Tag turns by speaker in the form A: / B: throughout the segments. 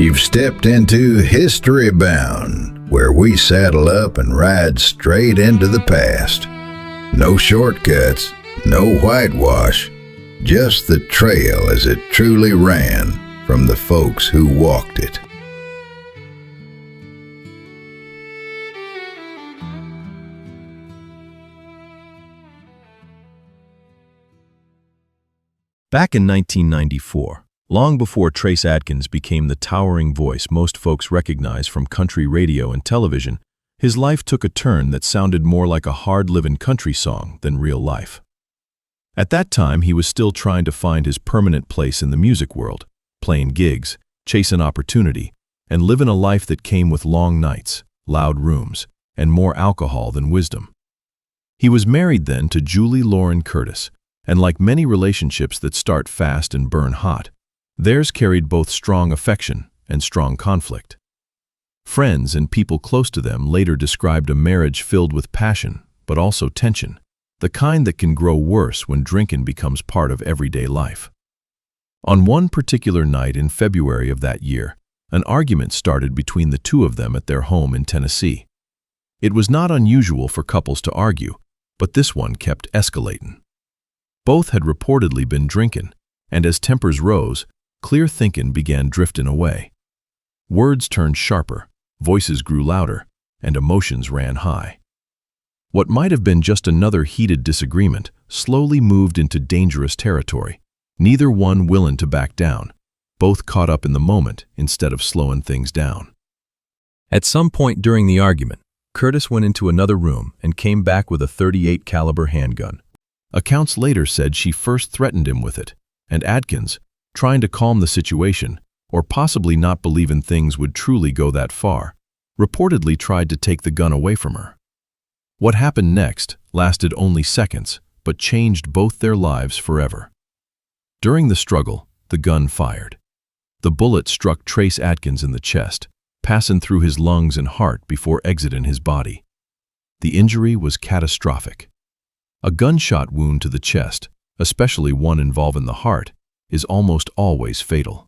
A: You've stepped into History Bound, where we saddle up and ride straight into the past. No shortcuts, no whitewash, just the trail as it truly ran from the folks who walked it.
B: Back in 1994, long before Trace Adkins became the towering voice most folks recognize from country radio and television, his life took a turn that sounded more like a hard-living country song than real life. At that time, he was still trying to find his permanent place in the music world, playing gigs, chasing opportunity, and living a life that came with long nights, loud rooms, and more alcohol than wisdom. He was married then to Julie Lauren Curtis, and like many relationships that start fast and burn hot, theirs carried both strong affection and strong conflict. Friends and people close to them later described a marriage filled with passion, but also tension, the kind that can grow worse when drinking becomes part of everyday life. On one particular night in February of that year, an argument started between the two of them at their home in Tennessee. It was not unusual for couples to argue, but this one kept escalating. Both had reportedly been drinking, and as tempers rose, clear thinking began drifting away. Words turned sharper, voices grew louder, and emotions ran high. What might have been just another heated disagreement slowly moved into dangerous territory, neither one willing to back down, both caught up in the moment instead of slowing things down. At some point during the argument, Curtis went into another room and came back with a .38 caliber handgun. Accounts later said she first threatened him with it, and Adkins, trying to calm the situation, or possibly not believing things would truly go that far, reportedly tried to take the gun away from her. What happened next lasted only seconds, but changed both their lives forever. During the struggle, the gun fired. The bullet struck Trace Adkins in the chest, passing through his lungs and heart before exiting his body. The injury was catastrophic. A gunshot wound to the chest, especially one involving the heart, is almost always fatal.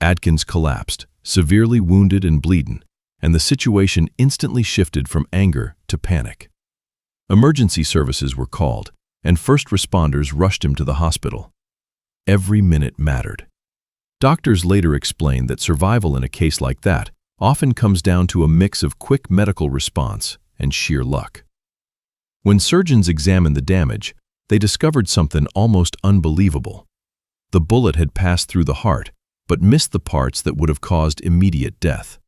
B: Adkins collapsed, severely wounded and bleeding, and the situation instantly shifted from anger to panic. Emergency services were called, and first responders rushed him to the hospital. Every minute mattered. Doctors later explained that survival in a case like that often comes down to a mix of quick medical response and sheer luck. When surgeons examined the damage, they discovered something almost unbelievable. The bullet had passed through the heart, but missed the parts that would have caused immediate death.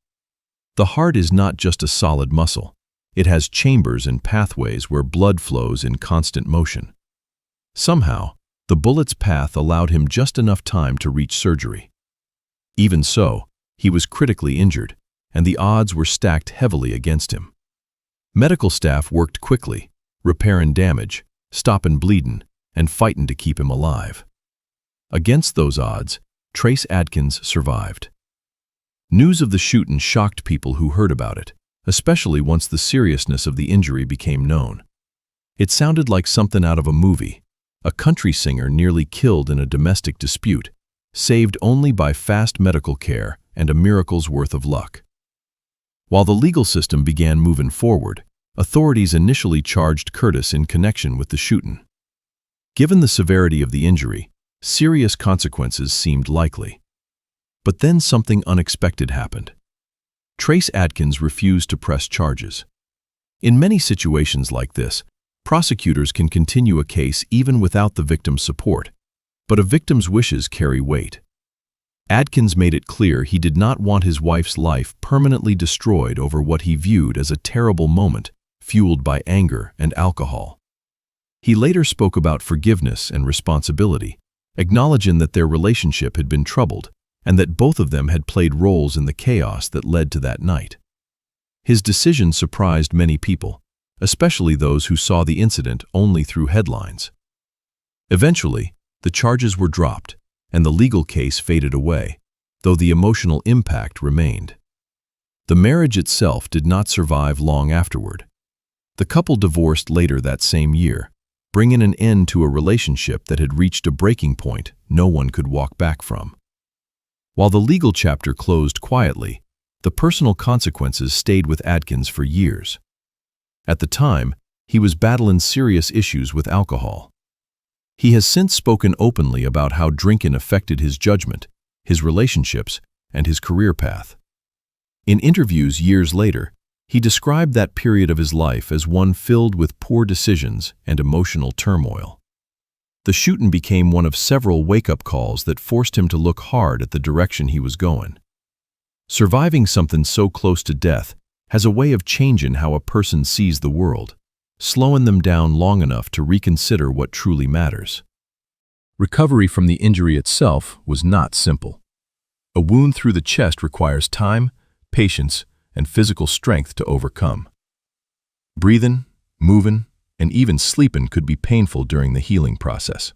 B: The heart is not just a solid muscle. It has chambers and pathways where blood flows in constant motion. Somehow, the bullet's path allowed him just enough time to reach surgery. Even so, he was critically injured, and the odds were stacked heavily against him. Medical staff worked quickly, repairing damage, stopping bleeding, and fighting to keep him alive. Against those odds, Trace Adkins survived. News of the shooting shocked people who heard about it, especially once the seriousness of the injury became known. It sounded like something out of a movie, a country singer nearly killed in a domestic dispute, saved only by fast medical care and a miracle's worth of luck. While the legal system began moving forward, authorities initially charged Curtis in connection with the shooting. Given the severity of the injury, serious consequences seemed likely. But then something unexpected happened. Trace Adkins refused to press charges. In many situations like this, prosecutors can continue a case even without the victim's support, but a victim's wishes carry weight. Adkins made it clear he did not want his wife's life permanently destroyed over what he viewed as a terrible moment fueled by anger and alcohol. He later spoke about forgiveness and responsibility, acknowledging that their relationship had been troubled and that both of them had played roles in the chaos that led to that night. His decision surprised many people, especially those who saw the incident only through headlines. Eventually, the charges were dropped, and the legal case faded away, though the emotional impact remained. The marriage itself did not survive long afterward. The couple divorced later that same year, bringing an end to a relationship that had reached a breaking point no one could walk back from. While the legal chapter closed quietly, the personal consequences stayed with Adkins for years. At the time, he was battling serious issues with alcohol. He has since spoken openly about how drinking affected his judgment, his relationships, and his career path. In interviews years later, he described that period of his life as one filled with poor decisions and emotional turmoil. The shooting became one of several wake-up calls that forced him to look hard at the direction he was going. Surviving something so close to death has a way of changing how a person sees the world, slowing them down long enough to reconsider what truly matters. Recovery from the injury itself was not simple. A wound through the chest requires time, patience, and physical strength to overcome. Breathing, moving, and even sleeping could be painful during the healing process.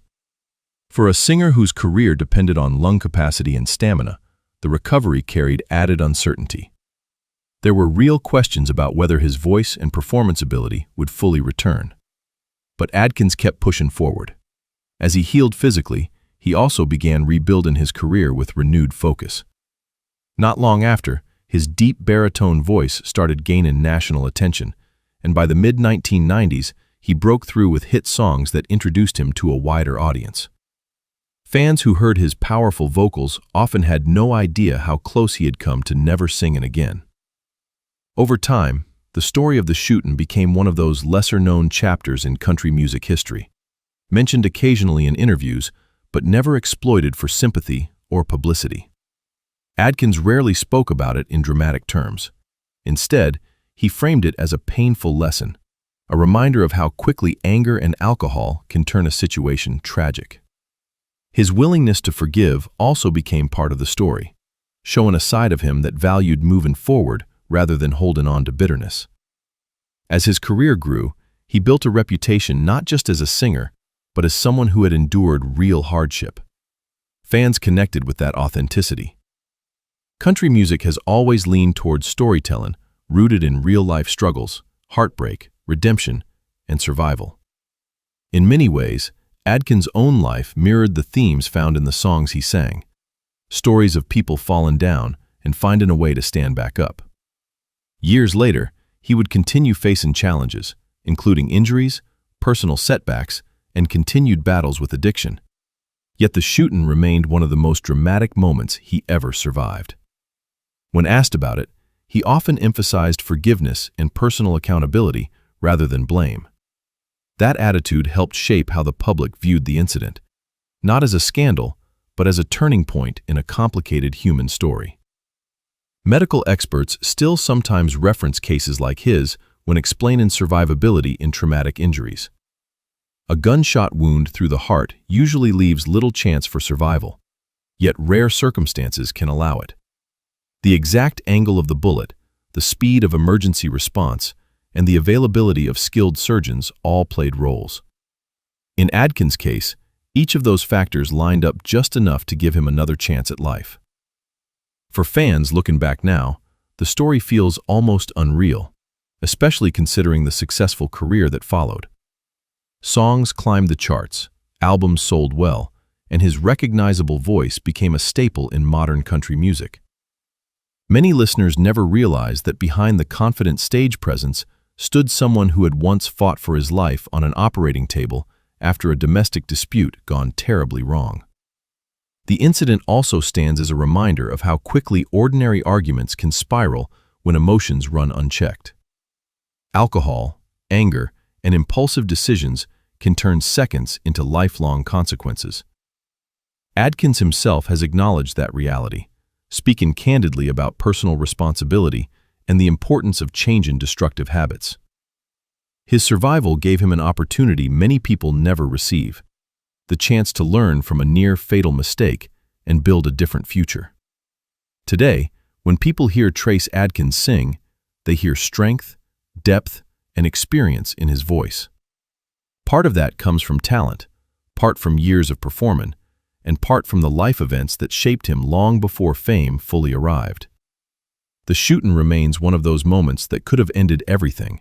B: For a singer whose career depended on lung capacity and stamina, the recovery carried added uncertainty. There were real questions about whether his voice and performance ability would fully return. But Adkins kept pushing forward. As he healed physically, he also began rebuilding his career with renewed focus. Not long after, his deep baritone voice started gaining national attention, and by the mid-1990s, he broke through with hit songs that introduced him to a wider audience. Fans who heard his powerful vocals often had no idea how close he had come to never singing again. Over time, the story of the shooting became one of those lesser-known chapters in country music history, mentioned occasionally in interviews, but never exploited for sympathy or publicity. Adkins rarely spoke about it in dramatic terms. Instead, he framed it as a painful lesson, a reminder of how quickly anger and alcohol can turn a situation tragic. His willingness to forgive also became part of the story, showing a side of him that valued moving forward rather than holding on to bitterness. As his career grew, he built a reputation not just as a singer, but as someone who had endured real hardship. Fans connected with that authenticity. Country music has always leaned towards storytelling, rooted in real-life struggles, heartbreak, redemption, and survival. In many ways, Adkins' own life mirrored the themes found in the songs he sang, stories of people falling down and finding a way to stand back up. Years later, he would continue facing challenges, including injuries, personal setbacks, and continued battles with addiction. Yet the shooting remained one of the most dramatic moments he ever survived. When asked about it, he often emphasized forgiveness and personal accountability rather than blame. That attitude helped shape how the public viewed the incident, not as a scandal, but as a turning point in a complicated human story. Medical experts still sometimes reference cases like his when explaining survivability in traumatic injuries. A gunshot wound through the heart usually leaves little chance for survival, yet rare circumstances can allow it. The exact angle of the bullet, the speed of emergency response, and the availability of skilled surgeons all played roles. In Adkins' case, each of those factors lined up just enough to give him another chance at life. For fans looking back now, the story feels almost unreal, especially considering the successful career that followed. Songs climbed the charts, albums sold well, and his recognizable voice became a staple in modern country music. Many listeners never realized that behind the confident stage presence stood someone who had once fought for his life on an operating table after a domestic dispute gone terribly wrong. The incident also stands as a reminder of how quickly ordinary arguments can spiral when emotions run unchecked. Alcohol, anger, and impulsive decisions can turn seconds into lifelong consequences. Adkins himself has acknowledged that reality, speaking candidly about personal responsibility and the importance of changing destructive habits. His survival gave him an opportunity many people never receive, the chance to learn from a near-fatal mistake and build a different future. Today, when people hear Trace Adkins sing, they hear strength, depth, and experience in his voice. Part of that comes from talent, part from years of performing, and part from the life events that shaped him long before fame fully arrived. The shooting remains one of those moments that could have ended everything,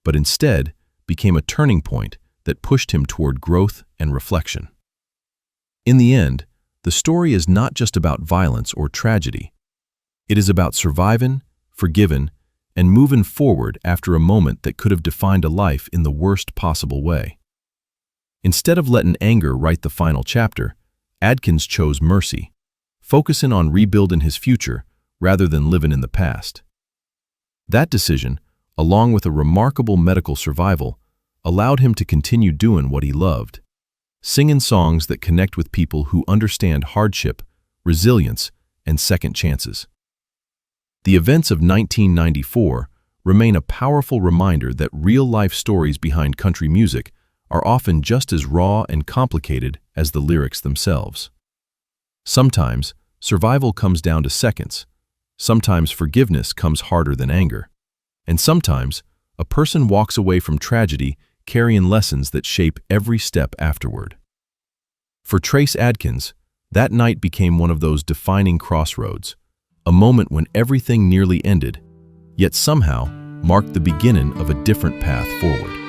B: but instead became a turning point that pushed him toward growth and reflection. In the end, The story is not just about violence or tragedy. It is about surviving, forgiving, and moving forward after a moment that could have defined a life in the worst possible way. Instead of letting anger write the final chapter, Adkins chose mercy, focusing on rebuilding his future rather than living in the past. That decision, along with a remarkable medical survival, allowed him to continue doing what he loved, singing songs that connect with people who understand hardship, resilience, and second chances. The events of 1994 remain a powerful reminder that real-life stories behind country music are often just as raw and complicated as the lyrics themselves. Sometimes, survival comes down to seconds. Sometimes forgiveness comes harder than anger. And sometimes, a person walks away from tragedy carrying lessons that shape every step afterward. For Trace Adkins, that night became one of those defining crossroads, a moment when everything nearly ended, yet somehow marked the beginning of a different path forward.